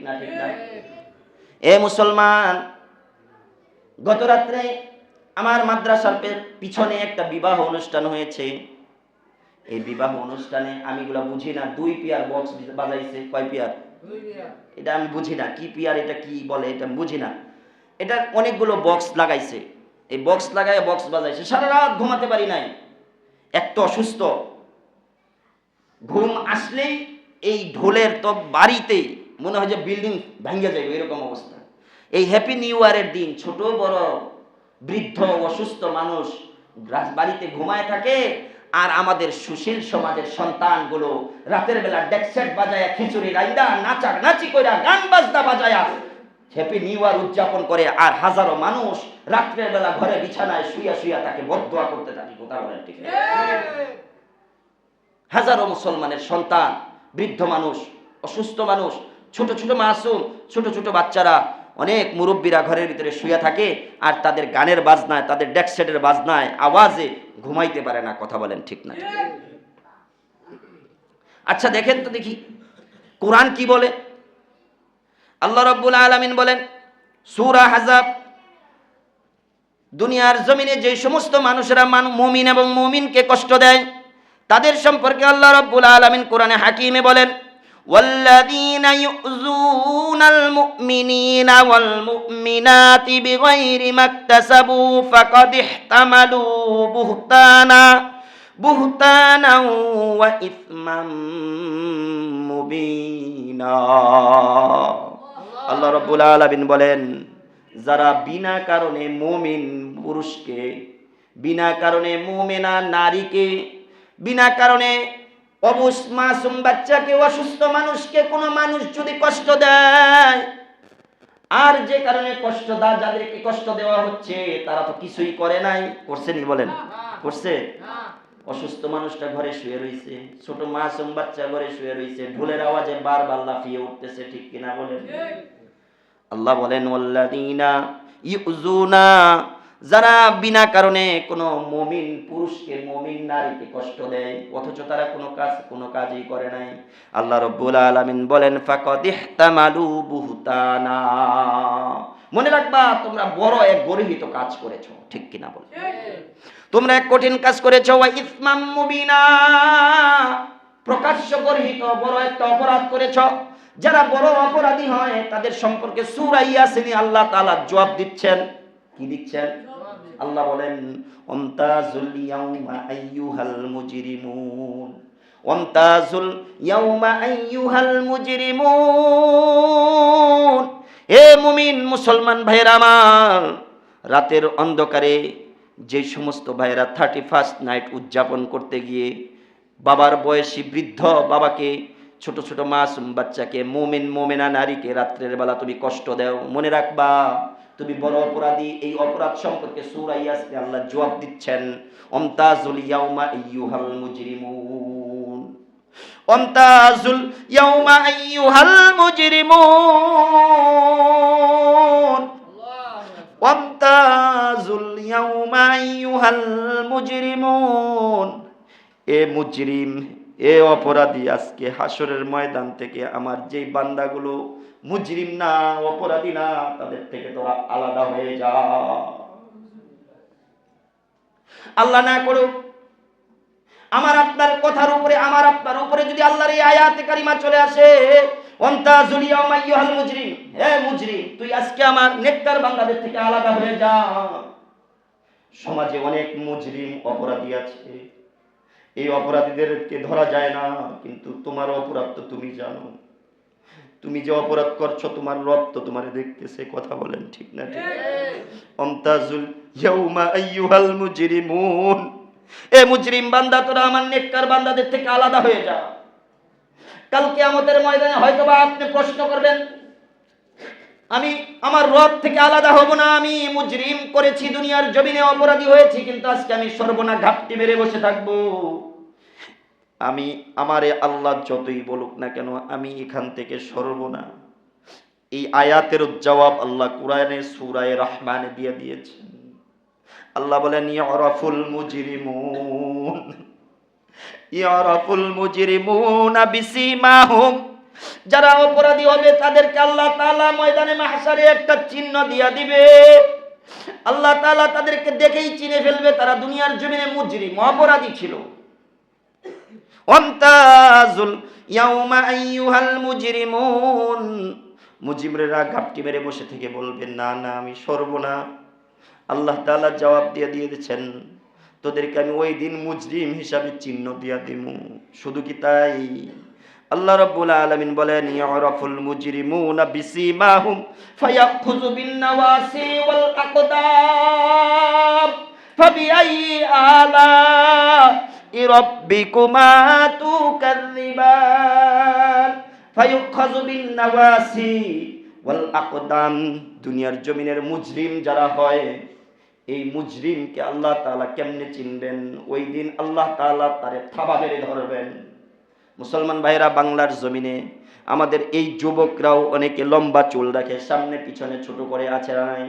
না ঠিক না? এ মুসলমান, গত রাত্রে আমার মাদ্রাসার পিছনে একটা বিবাহ অনুষ্ঠান হয়েছে। এই বিবাহ অনুষ্ঠানে আমি এগুলা বুঝি না, 2 পেয়ার বক্স বাজাইছে। কয় পেয়ার? 2 পেয়ার। এটা আমি বুঝি না কি পেয়ার, এটা কি বলে এটা আমি বুঝি না। এটা অনেকগুলো বক্স লাগাইছে, এই বক্স লাগায় বক্স বাজাইছে। সারা রাত ঘুমাতে পারি নাই, এত অসুস্থ। ঘুম আসলেই এই ঢোলের তো বাড়িতে মনে হয় যে বিল্ডিং ভেঙে যাবে, এরকম অবস্থা। এই হ্যাপি নিউ ইয়ারের দিন ছোট বড় বৃদ্ধ অসুস্থ মানুষ বাড়িতে ঘুমায় থাকে, আর আমাদের সুশীল সমাজের সন্তানগুলো রাতের বেলা ডেকসেট বাজায়া খিচুড়ি রাইন্দা নাচা নাচি কইরা গান বাজনা বাজায়া হ্যাপি নিউ ইয়ার উদযাপন করে, আর হাজারো মানুষ রাত্রের বেলা ঘরে বিছানায় শুইয়া শুইয়া তাকে বদদোয়া করতে থাকে। কথা বলেন ঠিক? হাজারো মুসলমানের সন্তান, বৃদ্ধ মানুষ, অসুস্থ মানুষ, ছোট ছোট মাসুম, ছোট ছোট বাচ্চারা, অনেক মুরব্বীরা ঘরের ভিতরে শুয়ে থাকে, আর তাদের গানের বাজনায়, তাদের ডেকসেটের বাজনায় আওয়াজে ঘুমাইতে পারে না। কথা বলেন ঠিক না? আচ্ছা দেখেন তো দেখি কোরআন কি বলে। আল্লাহ রাব্বুল আলামিন বলেন সূরা আহজাব, দুনিয়ার জমিনে যে সমস্ত মানুষেরা মুমিন এবং মুমিনকে কষ্ট দেয় তাদের সম্পর্কে আল্লাহ রাব্বুল আলামিন কোরআনে হাকিমে বলেন, ওয়াল্লাযীনা ইউযুনাল মুমিনিনা ওয়াল মুমিনাতি বিগাইরি মাকতাসাবু ফাকাদ ইহতামালু বুহতানা ওয়া ইসমান মুবিনা। আল্লাহ রাব্বুল আলামিন বলেন, যারা বিনা কারণে মুমিন পুরুষকে, বিনা কারণে মুমিনা নারীকে, বিনা কারণে অবুঝ মাসুম বাচ্চাকে, অসুস্থ মানুষকে কোনো মানুষ যদি কষ্ট দেয়, আর যে কারণে কষ্ট দেয়, যাদেরকে কষ্ট দেওয়া হচ্ছে তারা তো কিছুই করে নাই, করছে নি বলেন? করছে? অসুস্থ মানুষটা ঘরে শুয়ে রয়েছে, ছোট মাসুম বাচ্চা ঘরে শুয়ে রয়েছে, ঢোলের আওয়াজে বারবার লাফিয়ে উঠতেছে, ঠিক কিনা বলেন? আল্লাহ বলেন ওয়াল্লাযীনা ইউযুনা, যারা বিনা কারণে কোনো মুমিন পুরুষকে, মুমিন নারীকে কষ্ট দেয় অথচ তারা কোনো কাজই করে নাই, আল্লাহ রাব্বুল আলামিন বলেন ফাকাদ ইহতামালু বুহতানা। মনে রাখবা তোমরা বড় এক গর্হিত কাজ করেছো, ঠিক কিনা বলেন? তোমরা এক কঠিন কাজ করেছো, ওয়া ইসমাম মুবিনা, প্রকাশ্য গর্হিত বড় একটা অপরাধ করেছো। যারা বড় অপরাধী হয় তাদের সম্পর্কে সূরা ইয়াসিনে আল্লাহ তাআলা জবাব দিচ্ছেন। কি দিচ্ছেন? আল্লাহ বলেন ওয়ামতাজুল ইয়াউমা আইয়ুহাল মুজরিমুন, ওয়ামতাজুল ইয়াউমা আইয়ুহাল মুজরিমুন। হে মুমিন মুসলমান ভাইরা আমার, রাতের অন্ধকারে যে সমস্ত ভাইরা 31st নাইট উদযাপন করতে গিয়ে বাবার বয়সী বৃদ্ধ বাবাকে, ছোট ছোট মাসুম বাচ্চাকে, মুমিন মুমিনা নারীকে রাত্রের বেলা তুমি কষ্ট দাও, মনে রাখবা তুমি বড় অপরাধী। এই অপরাধ সম্পর্কে সূরা ইয়াসিনে আল্লাহ জবাব দিচ্ছেন ওয়ামতাজুল ইয়াউমা আইয়ুহাল মুজরিমুন, ওয়ামতাজুল ইয়াউমা আইয়ুহাল মুজরিমুন, ওয়ামতাজুল ইয়াউমা আইয়ুহাল মুজরিমুন। এ মুজরিম, এ অপরাধী, আজকে হাসরের ময়দান থেকে আমার যেই বান্দাগুলো মুজরিম না, অপরাধী না, তাদের থেকে তোরা আলাদা হয়ে যা। আল্লাহ না করুক আমার আপনার কথার উপরে, আমার আপনার উপরে যদি আল্লাহর এই আয়াতে কারিমা চলে আসে, ওয়ান্তাজুল ইয়াউমা আইয়ুহাল মুজরিম, হে মুজরিম তুই আজকে আমার নেককার বান্দাদের থেকে আলাদা হয়ে যা। সমাজে অনেক মুজরিম অপরাধী আছে, এই অপরাধীদেরকে ধরা যায় না, কিন্তু তোমার অপরাধ তো তুমি জানো। তুমি যে অপরাধ করছো তোমার রব তো তোমারে দেখতেছে। কথা বলেন ঠিক না? ঠিক। ওয়ামতাজুল ইয়াউমা আইয়ুহাল মুজরিমুন, এ মুজরিম বান্দা তোরা আমার নেককার বান্দাদের থেকে আলাদা হয়ে যা। কাল কিয়ামতের ময়দানে হয়তোবা আপনি প্রশ্ন করবেন, আমি আমার রব থেকে আলাদা হব না, আমি মুজরিম করেছি, দুনিয়ার জমিনে অপরাধী হয়েছি, কিন্তু আজকে আমি সর্বনা ঘাপটি মেরে বসে থাকবো। আমি আমারে আল্লাহ যতই বলুক না কেন আমি এখান থেকে সরব না। এই আয়াতের জবাব আল্লাহ কোরআনে সূরা রহমানে দিয়ে দিয়েছেন। আল্লাহ বলেন ইয়ারাফুল মুজরিমুন, ইয়ারাফুল মুজরিমুনা বিসিমাহুম যারা অপরাধী হবে তাদেরকে আল্লাহ তাআলা ময়দানে মাহশারে একটা চিহ্ন দিয়া দিবে। আল্লাহ তাআলা তাদেরকে দেখেই চিনে ফেলবে তারা দুনিয়ার জমিনে মুজরিম অপরাধী ছিল। ওয়ামতাজুল ইয়াউমা আইয়ুহাল মুজরিমুন, মুজরিমরা ঘাপটি মেরে বসে থেকে বলবেন না না আমি সরব না। আল্লাহ তাআলা জবাব দিয়ে দিয়েছেন তোদেরকে আমি ওই দিন মুজরিম হিসাবে চিহ্ন দিয়া দিমু। শুধু কি তাই, আল্লাহ রাব্বুল আলামিন বলেন ইয়ারাফুল মুজরিমুনা বিসিমাহুম ফায়াখুযু বিন নাওয়াসি ওয়াল আকদাম ফাবিআইয়ি আলা রাব্বিকুমা তুকাযযিবান ফায়াখুযু বিন নাওয়াসি ওয়াল আকদাম। দুনিয়ার জমিনের মুজরিম যারা হয় এই মুজরিমকে আল্লাহ তাআলা কেমনে চিনবেন? ওই দিন আল্লাহ তাআলা তারে থাবা মেরে ধরবেন। মুসলমান ভাইরা, বাংলার জমিনে আমাদের এই যুবকরাও অনেকে লম্বা চুল রাখে, সামনে পিছনে ছোট করে আছে না নাই?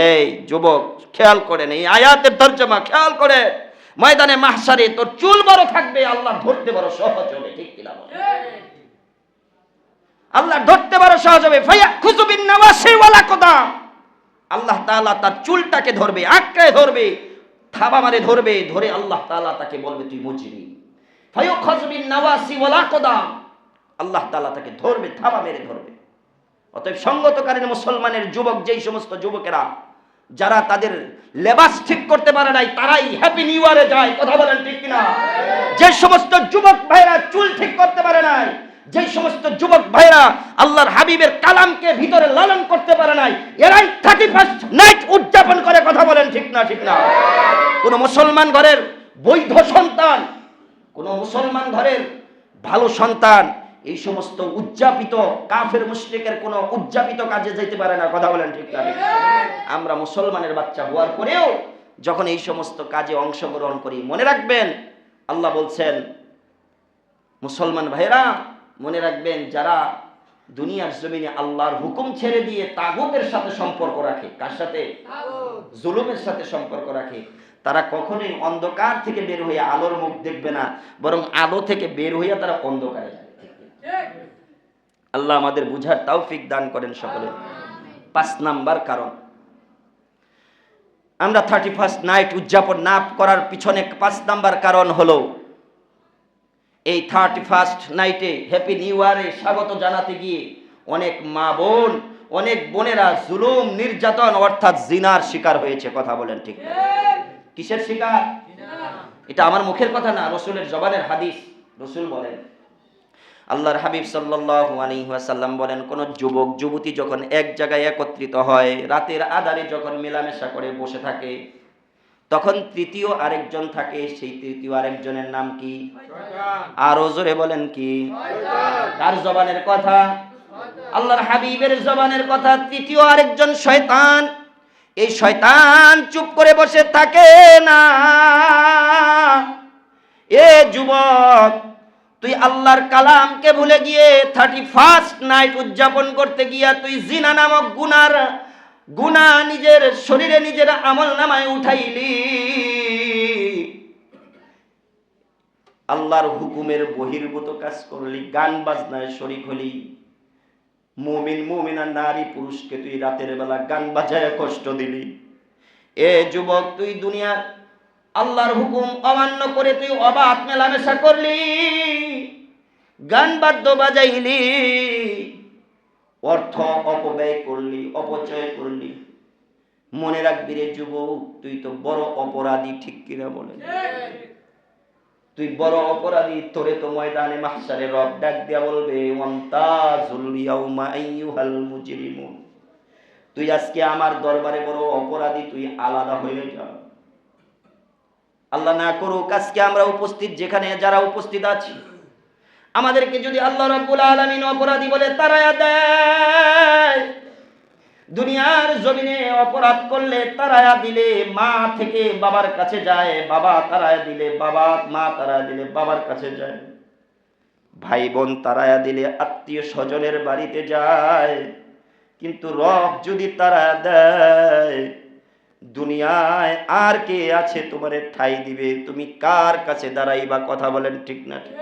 এই যুবক খেয়াল করেন, এই আয়াতের তরজমা খেয়াল করে, ময়দানে মাহশারে তোর চুল বড় থাকবে, আল্লাহ ধরতে বড় সহজ হবে। ঠিক কিনা বল? আল্লাহ ধরতে বড় সহজ হবে। ফায়াখুযু বিন নাওয়াসি ওয়াল আকদাম, আল্লাহ তাআলা তার চুলটাকে ধরবে, আঁকড়ে ধরবে, থাবা মারে ধরবে, ধরে আল্লাহ তাআলা তাকে বলবে তুই মুজরিম। ফায়াখুযু বিন নাওয়াসি ওয়াল আকদাম, আল্লাহ তাআলা তাকে ধরবে, থাবা মেরে ধরবে। অতএব সঙ্গতকারীর মুসলমানের যুবক, যেই সমস্ত যুবকেরা যারা তাদের লেবাস ঠিক করতে পারে নাই তারাই হ্যাপি নিউ ইয়ারে যায়। কথা বলেন ঠিক কিনা? যে সমস্ত যুবক ভাইরা চুল ঠিক করতে পারে নাই, যে সমস্ত যুবক ভাইরা আল্লাহর হাবিবের কালামকে ভিতরে লালন করতে পারে নাই, এরাই 31st নাইট উদযাপন করে। কথা বলেন ঠিক না? ঠিক না? কোন মুসলমান ঘরের বৈধ সন্তান, কোন মুসলমান ঘরের ভালো সন্তান এই সমস্ত উদযাপিত কাফের মুশরিকের কোন উদযাপিত কাজে যেতে পারে না। কথা বলেন ঠিক না? আমরা মুসলমানের বাচ্চা হওয়ার পরেও যখন এই সমস্ত কাজে অংশগ্রহণ করি, মনে রাখবেন আল্লাহ বলছেন মুসলমান ভাইরা মনে রাখবেন যারা দুনিয়ার জমিনে আল্লাহর হুকুম ছেড়ে দিয়ে তাগুতের সাথে সম্পর্ক রাখে, কার সাথে? জুলুমের সাথে সম্পর্ক রাখে, তারা কখনোই অন্ধকার থেকে বের হয়ে আলোর মুখ দেখবে না, বরং আলো থেকে বের হইয়া তারা অন্ধকারে যায়। আল্লাহ আমাদের বুঝার তৌফিক দান করেন সকলে। 5 নাম্বার কারণ আমরা 31st নাইট উদযাপন না করার পিছনে 5 নাম্বার কারণ হলো এই 31st নাইটে হ্যাপি নিউ ইয়ারে স্বাগত জানাতে গিয়ে অনেক মা বোন, অনেক বোনেরা জুলুম নির্যাতন অর্থাৎ জিনার শিকার হয়েছে। কথা বলেন ঠিক না? কিসের শিকার? এটা আমার মুখের কথা না, রাসূলের জবানের হাদিস। রাসূল বলেন, আল্লাহর হাবিব সাল্লাল্লাহু আলাইহি ওয়াসাল্লাম বলেন, কোন যুবক যুবতী যখন এক জায়গায় একত্রিত হয়, রাতের আঁধারে যখন মেলামেশা করে বসে থাকে, তখন তৃতীয় আরেকজন থাকে। সেই তৃতীয় আরেকজনের নাম কি? আরো জোরে বলেন কি? তার জবানের কথা, আল্লাহর হাবিবের জবানের কথা। তৃতীয় আরেকজন শয়তান। এই শয়তান চুপ করে বসে থাকে না। এ যুবক, তুই আল্লাহর কালামকে ভুলে গিয়ে 31st নাইট উদযাপন করতে গিয়া তুই জিনা নামক গুনাহ নিজের শরীরে নিজের আমল নামায় উঠাইলি, আল্লাহর হুকুমের বহির্ভূত কাজ করলি, গান বাজনায় শরীক হলি। মুমিন মুমিনা নারী পুরুষকে তুই রাতের বেলা গান বাজায় কষ্ট দিলি। এ যুবক, তুই দুনিয়ার আল্লাহর হুকুম অমান্য করে তুই অবাধ মেলামেশা করলি, গান বাদ্য বাজাইলি, অর্থ অপব্যয় করলি, অপচয় করলি। মনে রাখবি রে যুবক, তুই তো বড় অপরাধী। ঠিক কিনা বলেন? তুই বড় অপরাধী। তোরে তো ময়দানে মাহশারে রব ডাক দিয়া বলবে, ওয়ামতাজুল ইয়াউমা আইয়ুহাল মুজরিমুন, তুই আজকে আমার দরবারে বড় অপরাধী, তুই আলাদা হয়ে যা। আল্লাহ না করুক আজকে আমরা উপস্থিত যেখানে যারা উপস্থিত আছি, আমাদেরকে যদি আল্লাহ রাব্বুল আলামিন অপরাধী বলে তাড়ায়া দেয়, দুনিয়ার জমিনে অপরাধ করলে তাড়ায়া দিলে মা থেকে বাবার কাছে যায়, বাবা তাড়ায়া দিলে বাবা, মা তাড়ায়া দিলে বাবার কাছে যায়, ভাই বোন তাড়ায়া দিলে আত্মীয় স্বজনের বাড়িতে যায়। কিন্তু রব যদি তাড়ায়া দেয়, দুনিয়ায় আর কে আছে তোমারে ঠাই দিবে? তুমি কার কাছে দাঁড়াইবা? কথা বলেন ঠিক না? ঠিক।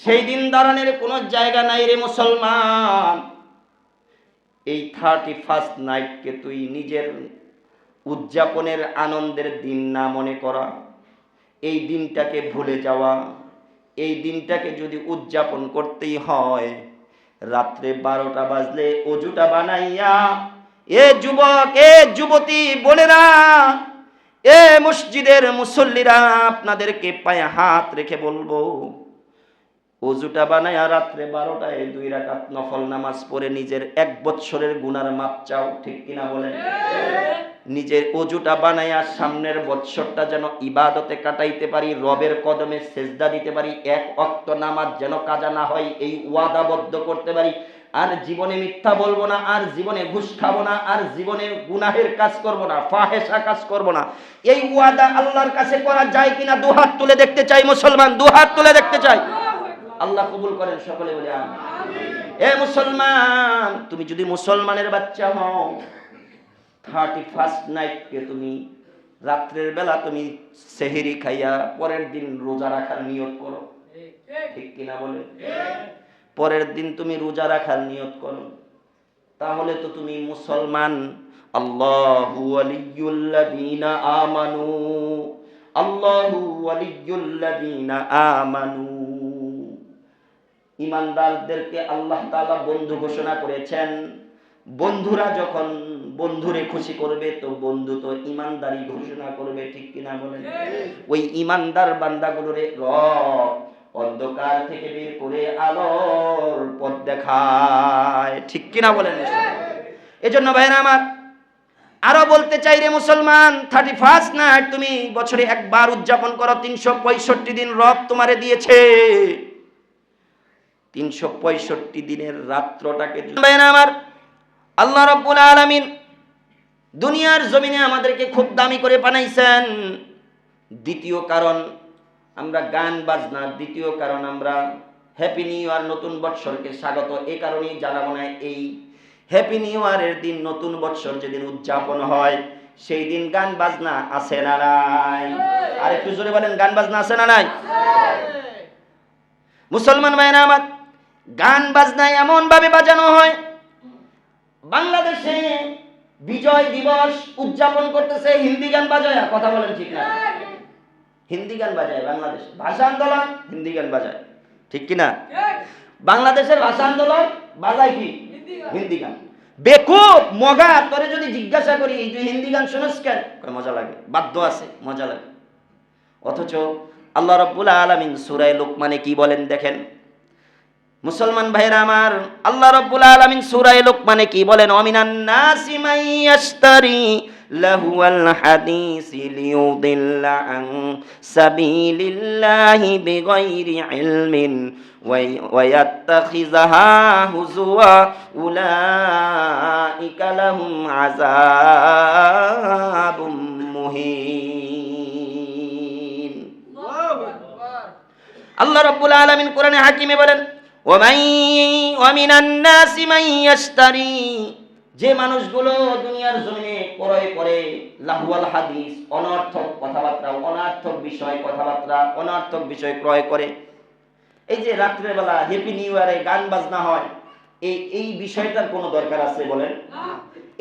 সেই দিন দাঁড়ানোর কোনো জায়গা নাই রে মুসলমান। এই 31st নাইটকে তুই নিজের উদযাপনের আনন্দের দিন না মনে করা, এই দিনটাকে ভুলে যাওয়া, এই দিনটাকে যদি উদযাপন করতেই হয়, রাত্রে 12টা বাজলে অজুটা বানাইয়া, এ যুবক, এ যুবতী বোনেরা, এ মসজিদের মুসল্লিরা, আপনাদেরকে পায়ে হাত রেখে বলবো, অজুটা বানাইয়া রাত্রে 12টায় 2 রাকাত নফল নামাজ পড়ে নিজের 1 বৎসরের গুনার মাপ চাও। ঠিক কিনা বলেন? নিজের অজুটা বানাইয়া সামনের বৎসরটা যেন ইবাদতে কাটাইতে পারি, রবের কদমে সেজদা দিতে পারি, 1 ওয়াক্ত নামাজ যেন কাজা না হয়, এই ওয়াদাবদ্ধ করতে পারি। আর জীবনে মিথ্যা বলবো না, আর জীবনে ঘুষ খাবো না, আর জীবনে গুনাহের কাজ করব না, ফাহেসা কাজ করব না। এই ওয়াদা আল্লাহর কাছে করা যায় কিনা দুহাত তুলে দেখতে চাই মুসলমান, দুহাত তুলে দেখতে চাই। আল্লাহ কবুল করেন, সকলে বলে আমিন। এ মুসলমান, তুমি যদি মুসলমানের বাচ্চা হও, 31st নাইটকে তুমি রাত্রের বেলা তুমি সেহরি খাইয়া পরের দিন রোজা রাখার নিয়ত করো। ঠিক কিনা বলে? পরের দিন তুমি রোজা রাখার নিয়ত করো, তাহলে তো তুমি মুসলমান। আল্লাহু ওয়ালিয়ুল্লাযীনা আমানু, আল্লাহু ওয়ালিয়ুল্লাযীনা আমানু। ঈমানদারদেরকে আল্লাহ তাআলা বন্ধু ঘোষণা করেছেন। বন্ধুরা যখন বন্ধুরে খুশি করবে, তো বন্ধু তো ঈমানদারি ঘোষণা করবে। ঠিক কিনা বলেন? ওই ঈমানদার বান্দাগুলোরে রব অন্ধকার থেকে বের করে আলোর পথ দেখায়। ঠিক কিনা বলেন? এজন্য ভাইরা আমার, আরো বলতে চাই রে মুসলমান, 31st নাইট তুমি বছরে একবার উদযাপন করো। 365 দিন রব তোমারে দিয়েছে। 365 দিনের রাত্রটাকে ভাইরা আমার, আল্লাহ রাব্বুল আলামিন দুনিয়ার জমিনে আমাদেরকে খুব দামি করে বানাইছেন। দ্বিতীয় কারণ আমরা গান বাজনা, দ্বিতীয় কারণ আমরা হ্যাপি নিউ ইয়ার, নতুন বৎসরকে স্বাগত এই কারণেই জানাবো না। এই হ্যাপি নিউ ইয়ারের দিন, নতুন বৎসর যেদিন উদযাপন হয়, সেই দিন গান বাজনা আছে না নাই? আর একটু জোরে বলেন, গান বাজনা আছে না নাই? মুসলমান ভাইরা আমার, গান বাজনা এমন ভাবে বাজানো হয়, বাংলাদেশে বিজয় দিবস উদযাপন করতেছে হিন্দি গান বাজায়। কথা বলেন ঠিক না? হিন্দি গান বাজায় বাংলাদেশ, ভাষা আন্দোলন হিন্দি গান বাজায়। ঠিক কিনা? বাংলাদেশের ভাষা আন্দোলন বাজায় কি? হিন্দি গান। বেকুব মগা, তোরে যদি জিজ্ঞাসা করি তুই হিন্দি গান শুনস কেন, মজা লাগে, বাধ্য আছে, মজা লাগে। অথচ আল্লাহ রাব্বুল আলামিন সূরা লুকমানে কি বলেন দেখেন মুসলমান ভাইরা আমার, আল্লাহ রাব্বুল আলামিন সূরা লুকমানে কি বলেন? ওয়ামিনান নাসি মান ইয়াশতারি লাহুয়াল হাদিসি লিয়ুদিল্লা আন সাবিলিল্লাহি বিগাইরি ইলমিন ওয়া ইয়াত্তাখিযাহা হুজুয়া উলাইকা লাহুম আযাবুম মুহিন। আল্লাহ রাব্বুল আলামিন কোরআনে হাকিমে বলেন, ওয়ামিনান নাসি মান ইয়াশতারি, যে মানুষগুলো দুনিয়ার জমিনে ক্রয় করে লাহুয়াল হাদিস, অনর্থক কথাবার্তা, অনর্থক বিষয় কথাবার্তা, অনর্থক বিষয় ক্রয় করে। এই যে রাত্রের বেলা হ্যাপি নিউ ইয়ারে গান বাজনা হয়, এই বিষয়টার কোনো দরকার আছে বলেন?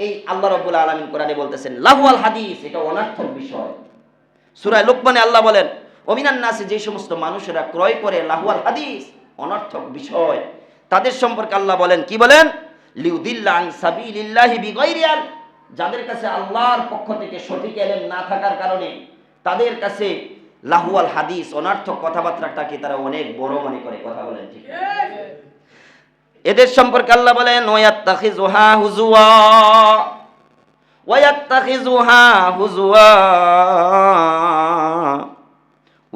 এই আল্লাহ রাব্বুল আলামিন কোরআনে বলতেছেন লাহুয়াল হাদিস, এটা অনর্থক বিষয়। সূরা লুকমানে আল্লাহ বলেন ওয়ামিনান নাসি, যে সমস্ত মানুষেরা ক্রয় করে লাহুয়াল হাদিস, অনর্থক বিষয়, তাদের সম্পর্কে আল্লাহ বলেন, কি বলেন? লিউদিল্লা আন সাবিলিল্লাহি বিগাইরি ইলম, যাদের কাছে আল্লাহর পক্ষ থেকে সঠিক ইলম না থাকার কারণে তাদের কাছে লাহুয়াল হাদিস, অনর্থক কথাবার্তাটাকে তারা অনেক বড় মনে করে। কথা বলেন ঠিক? এদের সম্পর্কে আল্লাহ বলেন ওয়ায়াত্তাখিযুহা হুজুয়া, ওয়ায়াত্তাখিযুহা হুজুয়া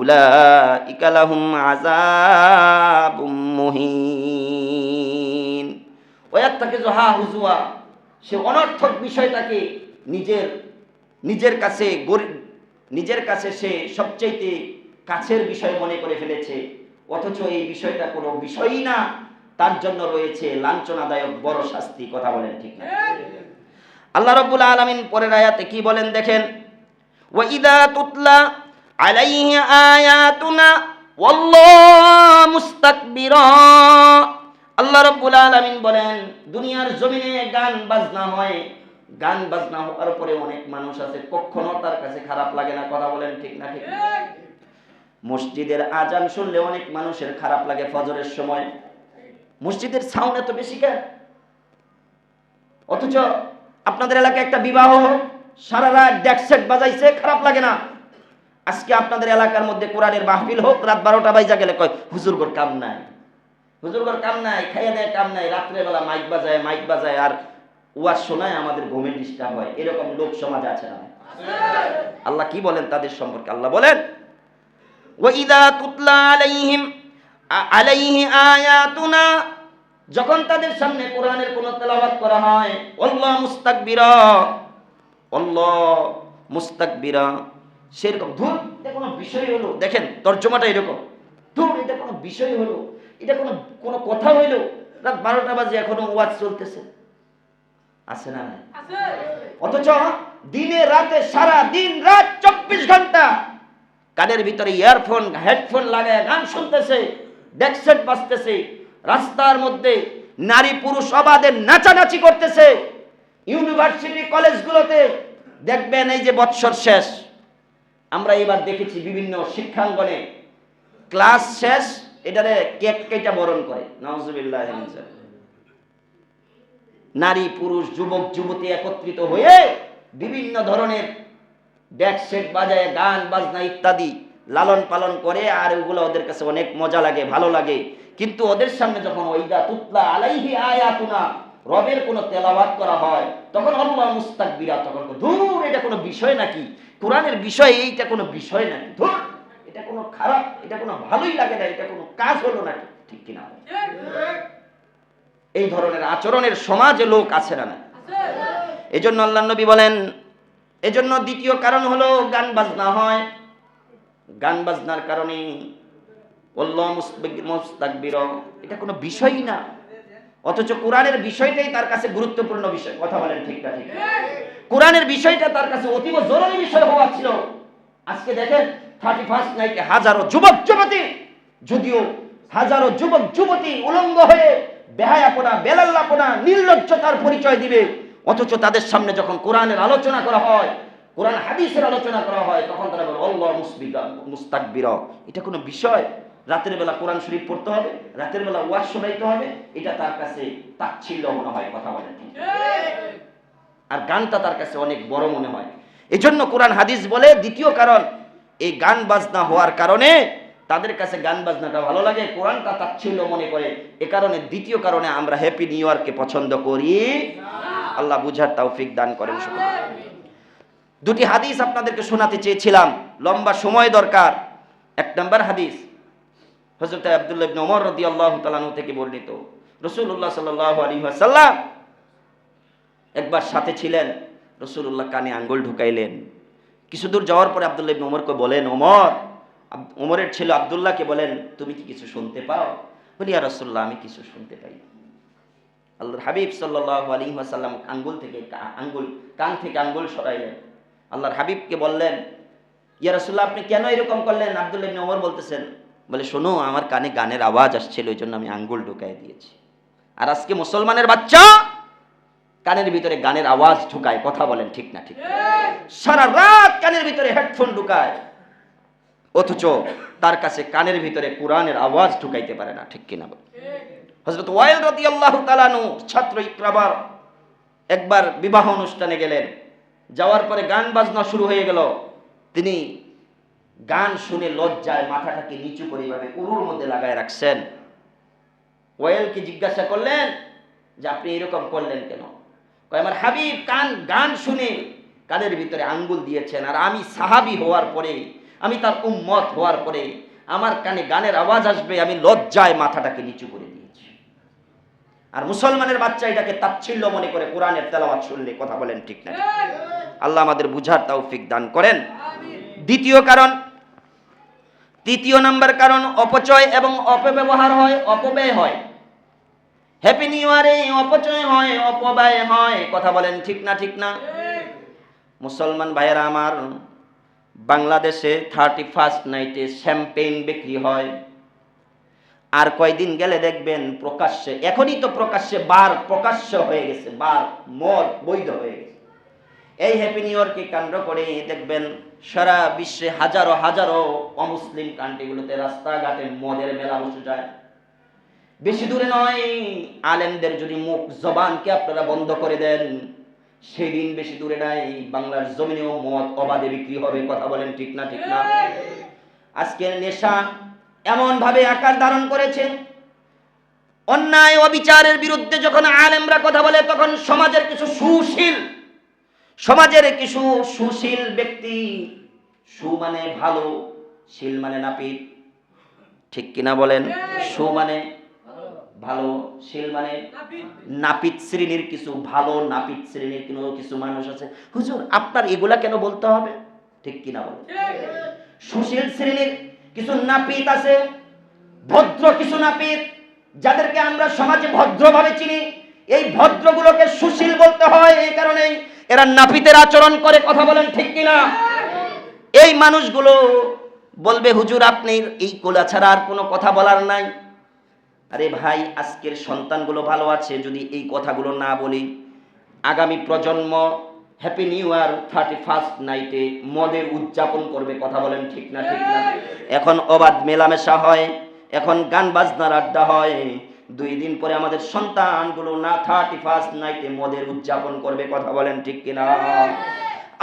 উলাইকা লাহুম আযাবুম মুহিন। ওয়ায়াত্তাখিযুহা হুজুয়া, সে অনর্থক বিষয়টাকে নিজের কাছে সে সবচেয়ে কাছের বিষয় মনে করে ফেলেছে, অথচ এই বিষয়টা কোনো বিষয়ই না, তার জন্য রয়েছে লাঞ্ছনাদায়ক বড় শাস্তি। কথা বলেন ঠিক না? আল্লাহ রাব্বুল আলামিন পরের আয়াতে কি বলেন দেখেন, ওয়া ইযা তুতলা আলাইহি আয়াতুনা ওয়াল্লাহু মুস্তাকবিরা। আল্লাহ রাব্বুল আলামিন বলেন দুনিয়ার জমিনে গান বাজনা হয়, গান বাজনা হওয়ার পরে অনেক মানুষ আছে কখনো তার কাছে খারাপ লাগে না। কথা বলেন ঠিক না ঠিক? মসজিদের আজান শুনলে অনেক মানুষের খারাপ লাগে ফজরের সময়। মসজিদের সাউন্ড এত বেশি কেন? অথচ আপনাদের এলাকায় একটা বিবাহ সারা রাত ডেক সেট বাজাইছে, খারাপ লাগে না। আজকে আপনাদের এলাকার মধ্যে কোরআনের মাহফিল হোক, রাত 12টা বাজা গেলে কয় হুজুরগর কাম নাই, হুজুরগর কাম নাই, খাইয়া দেয় কাম নাই, রাত্রে বেলা মাইক বাজায় আর ওয়াজ শোনায়, আমাদের ঘুমে ডিস্টার্ব হয়। এরকম লোক সমাজ আছে না? আল্লাহ কি বলেন তাদের সম্পর্কে? আল্লাহ বলেন ওয়াইদা তুতলা আলাইহি আয়াতুনা, যখন তাদের সামনে কোরআনের কোন তেলাওয়াত করা হয়, আল্লাহ মুস্তাকবিরা, আল্লাহ মুস্তাকবিরা, সেরকম ধুর এটা কোনো বিষয় হলো। দেখেন তর্জমাটা এরকম, ধুর এটা কোনো বিষয় হলো, এটা কোনো কথা হইলো, রাত 12টা বাজে এখনো ওয়াজ চলতেছে, আছে না? অথচ দিনে রাতে সারা দিন রাত 24 ঘন্টা কানের ভিতরে ইয়ারফোন হেডফোন লাগায় গান শুনতেছে, ডেকসেট বাজতেছে, রাস্তার মধ্যে নারী পুরুষ অবাধে নাচানাচি করতেছে। ইউনিভার্সিটি কলেজগুলোতে দেখবেন এই যে বৎসর শেষ, আমরা এবার দেখেছি বিভিন্ন শিক্ষাঙ্গনে ক্লাস শেষ, এটারে কেক কেটে বরণ করে, নাউজুবিল্লাহ। নারী পুরুষ যুবক যুবতী একত্রিত হয়ে বিভিন্ন ধরনের ডেকসেট বাজায় গান বাজনা ইত্যাদি লালন পালন করে, আর ওগুলো ওদের কাছে অনেক মজা লাগে, ভালো লাগে। কিন্তু ওদের সামনে যখন ওইদা তুতলা আলাইহি আয়াতুনা, রবের কোনো তেলাওয়াত করা হয়, তখন আল্লাহ মুস্তাকবিরা, তখন ধুর এটা কোনো বিষয় নাকি, কোরআনের বিষয় এইটা কোনো বিষয় নাকি, ধুর এটা কোনো খারাপ, এটা কোনো ভালোই লাগে না, এটা কোনো কাজ হলো নাকি, ঠিক কিনা? এই ধরনের আচরণের সমাজে লোক আছে না? এজন্য আল্লাহ নবী বলেন, এজন্য দ্বিতীয় কারণ হলো গান বাজনা হয়, গান বাজনার কারণে আল্লাহু মুস্তাকবিরা, এটা কোনো বিষয়ই না। অথচ কোরআনের বিষয়টাই তার কাছে গুরুত্বপূর্ণ বিষয়। কথা বলেন ঠিক না ঠিক? কোরআনের বিষয়টা তার কাছে অতীব জরুরি বিষয় হওয়া ছিল। আজকে দেখেন 31st নাইটে হাজারো যুবক যুবতী, যদিও হাজারো যুবক যুবতী উলঙ্গ হয়ে বেহায়াপনা, বেলাল্লাপনা, নির্লজ্জতার পরিচয় দিবে, অথচ তাদের সামনে যখন কোরআনের আলোচনা করা হয়, কোরআন হাদিসের আলোচনা করা হয়, তখন তারা বলে আল্লাহু মুস্তাকবিরা, এটা কোনো বিষয়? রাতের বেলা কোরআন শরীফ পড়তে হবে, রাতের বেলা ওয়াজ শোনাইতে হবে, এটা তার কাছে তাচ্ছিল্য মনে হয়। কথা বলেন ঠিক? আর গানটা তার কাছে অনেক বড় মনে হয়। এজন্য কোরআন হাদিস বলে দ্বিতীয় কারণ, এই গান বাজনা হওয়ার কারণে তাদের কাছে গান বাজনাটা ভালো লাগে, কোরআনটা তাচ্ছিল্য মনে করে। এ কারণে দ্বিতীয় কারণে আমরা হ্যাপি নিউ ইয়ারকে পছন্দ করি। আল্লাহ বুঝার তৌফিক দান করেন সকলকে। দুটি হাদিস আপনাদেরকে শোনাতে চেয়েছিলাম, লম্বা সময় দরকার। এক নম্বর হাদিস হযরত আব্দুল্লাহ ইবনে ওমর রাদিয়াল্লাহু তাআলা আনহু থেকে বর্ণিত, রাসূলুল্লাহ সাল্লাল্লাহু আলাইহি ওয়াসাল্লাম একবার সাথে ছিলেন, রাসূলুল্লাহ কানে আঙ্গুল ঢুকাইলেন। কিছু দূর যাওয়ার পরে আব্দুল্লাহ ইবনে ওমরকে বলেন, ওমরের ছেলে আব্দুল্লাহকে বলেন, তুমি কি কিছু শুনতে পাও? বলি, ইয়া রাসূলুল্লাহ, আমি কিছু শুনতে পাই। আল্লাহর হাবিব সাল্লাল্লাহু আলাইহি ওয়াসাল্লাম কান থেকে আঙ্গুল সরাইলেন। আল্লাহর হাবিবকে বললেন, ইয়া রাসূলুল্লাহ, আপনি কেন এরকম করলেন? আব্দুল্লাহ ইবনে ওমর বলতেছেন, বলে, শোনো, আমার কানে গানের আওয়াজ আসছিল, ওই জন্য আমি আঙ্গুল ঢুকাই দিয়েছি। আর আজকে মুসলমানের বাচ্চা কানের ভিতরে গানের আওয়াজ ঢুকায়। কথা বলেন ঠিক না ঠিক? সারা রাত কানের ভিতরে হেডফোন ঢুকায়, অথচ তার কাছে কানের ভিতরে কোরআনের আওয়াজ ঢুকাইতে পারে না। ঠিক কিনা? হযরত ওয়াইল রাদিয়াল্লাহু তাআলা আনহু ছাত্র ইকরামার একবার বিবাহ অনুষ্ঠানে গেলেন, যাওয়ার পরে গান বাজনা শুরু হয়ে গেল। তিনি গান শুনে লজ্জায় মাথাটাকে নিচু করে এভাবে উরুর মধ্যে লাগায় রাখছেন। ওয়াইলকে জিজ্ঞাসা করলেন যে, আপনি এরকম করলেন কেন? কয়, আমার হাবিব গান শুনে কানের ভিতরে আঙ্গুল দিয়েছেন, আর আমি সাহাবী হওয়ার পরে, আমি তার উম্মত হওয়ার পরে আমার কানে গানের আওয়াজ আসবে, আমি লজ্জায় মাথাটাকে নিচু করে দিয়েছি। আর মুসলমানের বাচ্চা এটাকে তাচ্ছিল্য মনে করে কোরআনের তেলাওয়াত শুনলে। কথা বলেন ঠিক না? আল্লাহ আমাদের বুঝার তৌফিক দান করেন। তৃতীয় নাম্বার কারণ, অপচয় এবং অপব্যবহার হয়, অপব্যয় হয়। হ্যাপি নিউ ইয়ারে অপচয় হয়, অপব্যয় হয়। কথা বলেন ঠিক না ঠিক না? মুসলমান ভাইয়েরা আমার, বাংলাদেশে 31st নাইটে শ্যাম্পেইন বিক্রি হয়। আর কয়দিন গেলে দেখবেন প্রকাশ্যে, এখনই তো প্রকাশ্যে বার প্রকাশ্য হয়ে গেছে, বার মদ বৈধ হয়ে গেছে। এই হ্যাপি নিউ ইয়র্কে কেন্দ্র করে দেখবেন সারা বিশ্বে হাজারো হাজারো অমুসলিম কান্ট্রিগুলোতে রাস্তাঘাটে মদের মেলা বসে যায়। বেশি দূরে নয়, আলেমদের যদি মুখ জবানকে আপনারা বন্ধ করে দেন, সেদিন বেশি দূরে নাই বাংলার জমিনেও মদ অবাধে বিক্রি হবে। কথা বলেন ঠিক না? ঠিক না? আজকের নেশা এমন ভাবে আকার ধারণ করেছে, অন্যায় অবিচারের বিরুদ্ধে যখন আলেমরা কথা বলে তখন সমাজের কিছু সুশীল ব্যক্তি, সু মানে ভালো, শীল মানে নাপিত, ঠিক কিনা বলেন? সু মানে ভালো, শীল মানে নাপিত শ্রেণীর কিছু ভালো নাপিত শ্রেণীর কিছু মানুষ আছে। হুজুর আপনার এগুলা কেন বলতে হবে? ঠিক কিনা বলেন? সুশীল শ্রেণীর কিছু নাপিত আছে, ভদ্র কিছু নাপিত, যাদেরকে আমরা সমাজে ভদ্রভাবে চিনি। এই ভদ্রগুলোকে সুশীল বলতে হয়, এই কারণেই এরা নাপিতের আচরণ করে। কথা বলেন ঠিক কিনা? এই মানুষগুলো বলবে হুজুর আপনি এই কোলা ছাড়া আর কোনো কথা বলার নাই। আরে ভাই, আজকের সন্তানগুলো ভালো আছে যদি এই কথাগুলো না বলি, আগামী প্রজন্ম হ্যাপি নিউ ইয়ার 31st নাইটে মদের উদযাপন করবে। কথা বলেন ঠিক না? ঠিক না? এখন অবাধ মেলামেশা হয়, এখন গান বাজনার আড্ডা হয়, 2 দিন পরে আমাদের সন্তানগুলো না 31st নাইটে মদের উদযাপন করবে। কথা বলেন ঠিক কিনা?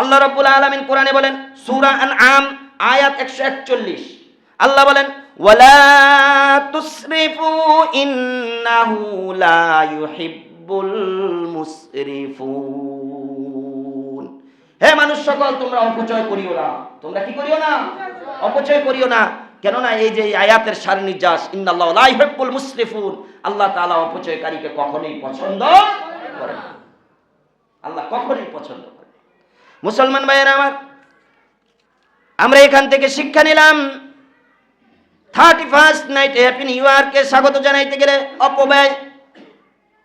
আল্লাহ রাব্বুল আলামিন কোরআনে বলেন, সূরা আনআম আয়াত 141, আল্লাহ বলেন ওয়ালা তুসরিফু ইন্নাহু লা ইউহিব্বুল মুসরিফুন। হে মানুষ সকল, তোমরা অপচয় করিও না। তোমরা কি করিও না? অপচয় করিও না। কেননা এই যে আয়াতের সারনির্যাস, ইন্নাল্লাহু লা ইউহিব্বুল মুসরিফুন, আল্লাহ তাআলা অপচয়কারীকে কখনোই পছন্দ করেন না। আল্লাহ কখনোই পছন্দ করেন না। মুসলমান ভাইয়েরা আমার, আমরা এখান থেকে শিক্ষা নিলাম 31st নাইটে হ্যাপি নিউ ইয়ারকে স্বাগত জানাইতে গেলে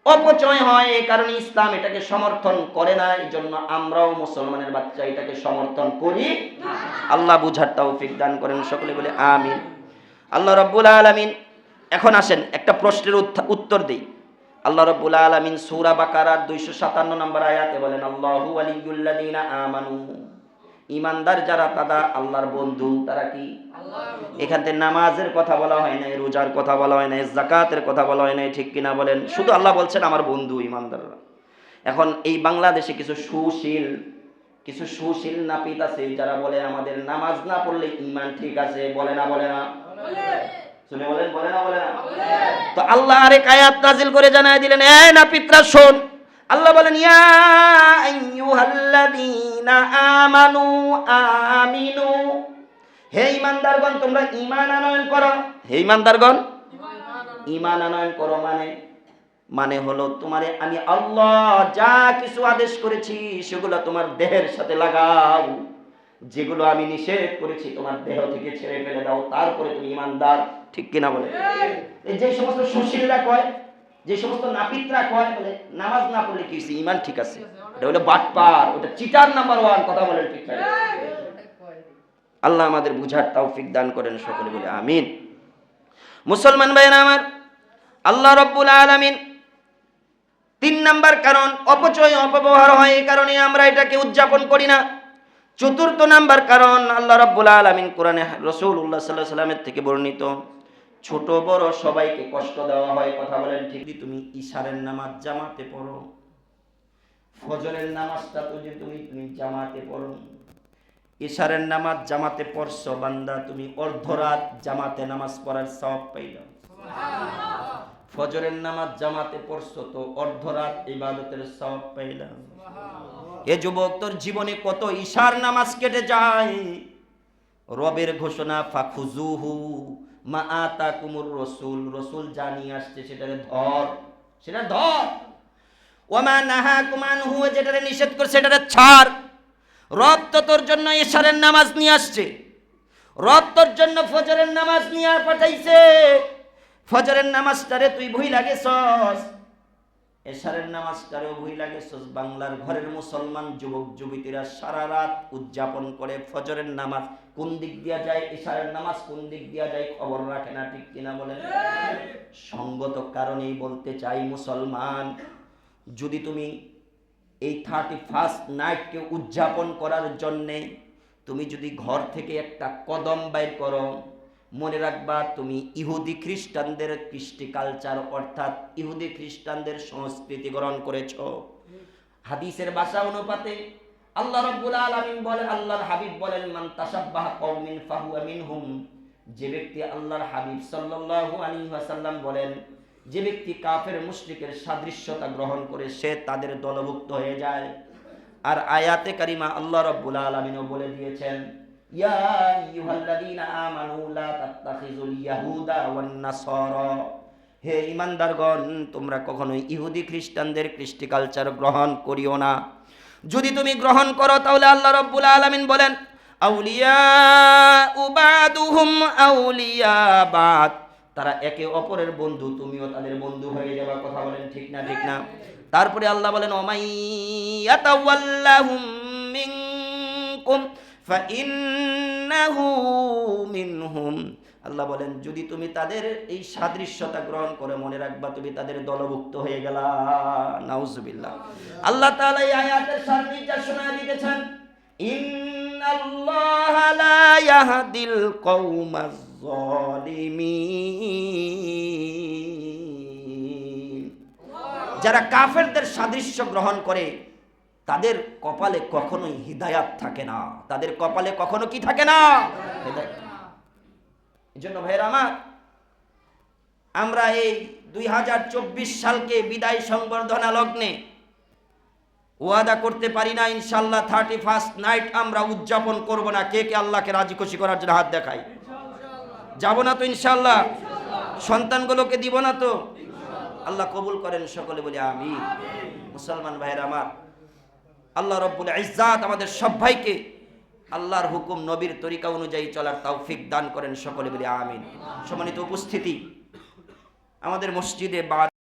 অপচয় হয়। এই কারণে ইসলাম এটাকে সমর্থন করে না। এই জন্য আমরাও মুসলমানের বাচ্চা এটাকে সমর্থন করি। আল্লাহ বুঝার তৌফিক দান করেন, সকলে বলে আমিন। আল্লাহ রাব্বুল আলামিন, এখন আসেন একটা প্রশ্নের উত্তর দেই। আল্লাহ রাব্বুল আলামিন সূরা বাকারার 257 নম্বর আয়াতে বলেন, আল্লাহু ওয়ালিয়্যুল্লাযীনা আমানু, ঈমানদার যারা তারা আল্লাহর বন্ধু। তারা কি? এখানে নামাজের কথা বলা হয় নাই, রোজার কথা বলা হয় নাই, যাকাতের কথা বলা হয় নাই, ঠিক কিনা বলেন? শুধু আল্লাহ বলছেন আমার বন্ধু ঈমানদাররা। এখন এই বাংলাদেশে কিছু সুশীল নাপিত আছে যারা বলে আমাদের নামাজ না পড়লে ঈমান ঠিক আছে। বলে না? বলে না? শুনে বলেন, বলে না? বলে না? তো আল্লাহ আরেক আয়াত নাযিল করে জানায় দিলেন, এই নাপিতরা শোন। আল্লাহ বলেন, ইয়া আইয়ুহাল্লাযীনা আমানু আমিনু, হে ঈমানদারগণ তোমরা ঈমান আনয়ন করো। হে ঈমানদারগণ ঈমান আনয়ন করো মানে হলো তোমারে আমি আল্লাহ যা কিছু আদেশ করেছি সেগুলো তোমার দেহের সাথে লাগাও, যেগুলো আমি নিষেধ করেছি তোমার দেহ থেকে ছেড়ে ফেলে দাও, তারপরে তুমি ঈমানদার। ঠিক কিনা বলে? এই যে সমস্ত সুশীলরা কয়, যে সমস্ত নাপিতরা কয় বলে নামাজ না পড়লে কি হইছে, ঈমান ঠিক আছে, এটা হলো বাটপার, ওটা চিটার নাম্বার 1। কথা বলেন ঠিক না? আল্লাহ আমাদের বুঝার তৌফিক দান করেন, সকলে বলে আমিন। মুসলমান ভাইরা আমার, আল্লাহ রাব্বুল আলামিন 3 নাম্বার কারণ অপচয় অপব্যবহার হয়, এই কারণে আমরা এটাকে উদযাপন করি না। 4th নাম্বার কারণ আল্লাহ রাব্বুল আলামিন কোরআনে রাসূলুল্লাহ সাল্লাল্লাহু আলাইহি ওয়াসাল্লামের থেকে বর্ণিত, ছোট বড় সবাইকে কষ্ট দেওয়া হয়। কথা বলেন ঠিক? তুমি ইশারের নামাজ জামাতে পড়ো, ফজরের নামাজটা তো যে তুমি জামাতে পড়ো, ইশারের নামাজ জামাতে পড়ছো বান্দা, তুমি অর্ধরাত জামাতে নামাজ পড়ার সওয়াব পাইলা। ফজরের নামাজ জামাতে পড়ছো তো অর্ধরাত ইবাদতের সওয়াব পাইলা। এ যুবক, তোর জীবনে কত ইশার নামাজ কেটে যায়। রবের ঘোষণা, ফাখুজুহু মা আতাকুমুর রাসূল, রাসূল যা নিয়ে আসছে সেটারে ধর, সেটা ধর। ওয়া মা নাহাকুম আনহু, যেটারে নিষেধ করছে সেটারে ছাড়। রব তো তোর জন্য ইশারের নামাজ নিয়ে আসছে, রব তোর জন্য ফজরের নামাজ নিয়ে পাঠাইছে। ফজরের নামাজটারে তুই ভুইলা গেছস, এশারের নামাজটারেও ভুইলা গেছস। বাংলার ঘরের মুসলমান যুবক যুবতীরা সারা রাত উদযাপন করে ফজরের নামাজ কোন দিক দিয়া যায়, এশারের নামাজ কোন দিক দিয়া যায় খবর রাখে না, ঠিক কিনা বলেন? সঙ্গত কারণেই বলতে চাই মুসলমান, যদি তুমি এই 31st নাইটকে উদযাপন করার জন্যে তুমি যদি ঘর থেকে একটা কদম বাইর করো, মনে রাখবা তুমি ইহুদি খ্রিস্টানদের কৃষ্টি কালচার অর্থাৎ ইহুদি খ্রিস্টানদের সংস্কৃতি গ্রহণ করেছ। হাদিসের ভাষা অনুপাতে আল্লাহ রাব্বুল আলামিন বলেন, আল্লাহর হাবিব বলেন, মান তাশাব্বাহা কওমিন ফাহুয়া মিনহুম। যে ব্যক্তি, আল্লাহর হাবিব সাল্লাল্লাহু আলাইহি ওয়াসাল্লাম বলেন, যে ব্যক্তি কাফের মুশরিকের সাদৃশ্যতা গ্রহণ করে সে তাদের দলভুক্ত হয়ে যায়। আর আয়াতে কারিমা আল্লাহ রাব্বুল আলামিনও বলে দিয়েছেন, ইয়া আইয়ুহাল্লাযীনা আমানু লা তাত্তাখিযুল ইয়াহুদা ওয়ান নাসারা। হে ঈমানদারগণ, তোমরা কখনোই ইহুদি খ্রিস্টানদের কৃষ্টি কালচার গ্রহণ করিও না। যদি তুমি গ্রহণ করো তাহলে আল্লাহ রাব্বুল আলামিন বলেন, আউলিয়া বাদুহুম আউলিয়া বাদ। তারা একে অপরের বন্ধু, তুমিও তাদের বন্ধু হয়ে যাবে। কথা বলেন ঠিক না? ঠিক না? তারপরে আল্লাহ বলেন, ওমাইয়াতাওয়াল্লাহুম মিনকুম ফাইন্নাহু মিনহুম। আল্লাহ বলেন, যদি তুমি তাদের এই সাদৃশ্যতা গ্রহণ করে, মনে রাখবা তুমি তাদের দলভুক্ত হয়ে গেলা। নাউজুবিল্লাহ। আল্লাহ তাআলা এই আয়াতের সার্বিকটা শোনায় দিতেছেন, ইন্নাল্লাহা লা ইয়াহদিল কওমাজ যালিমিন। যারা কাফেরদের সাদৃশ্য গ্রহণ করে তাদের কপালে কখনোই হিদায়াত থাকে না। তাদের কপালে কখনো কি থাকে না? হিদায়াত। এজন্য ভাইরা আমার, আমরা এই 2024 সালকে বিদায় সংবর্ধনা লগ্নে ওয়াদা করতে পারি না ইনশাআল্লাহ 31st নাইট আমরা উদযাপন করব না। কে কে আল্লাহকে রাজি খুশি করার জন্য হাত দেখাই? যাব না তো ইনশাআল্লাহ? সন্তানগুলোকে দিব না তো? আল্লাহ কবুল করেন, সকলে বলি আমিন। মুসলমান ভাইরা আমার, আল্লাহ রব্বুল ইজ্জাত আমাদের সবাইকে আল্লাহর হুকুম নবীর তরিকা অনুযায়ী চলার তৌফিক দান করেন, সকলে বলি আমিন। সম্মানিত উপস্থিতি, আমাদের মসজিদে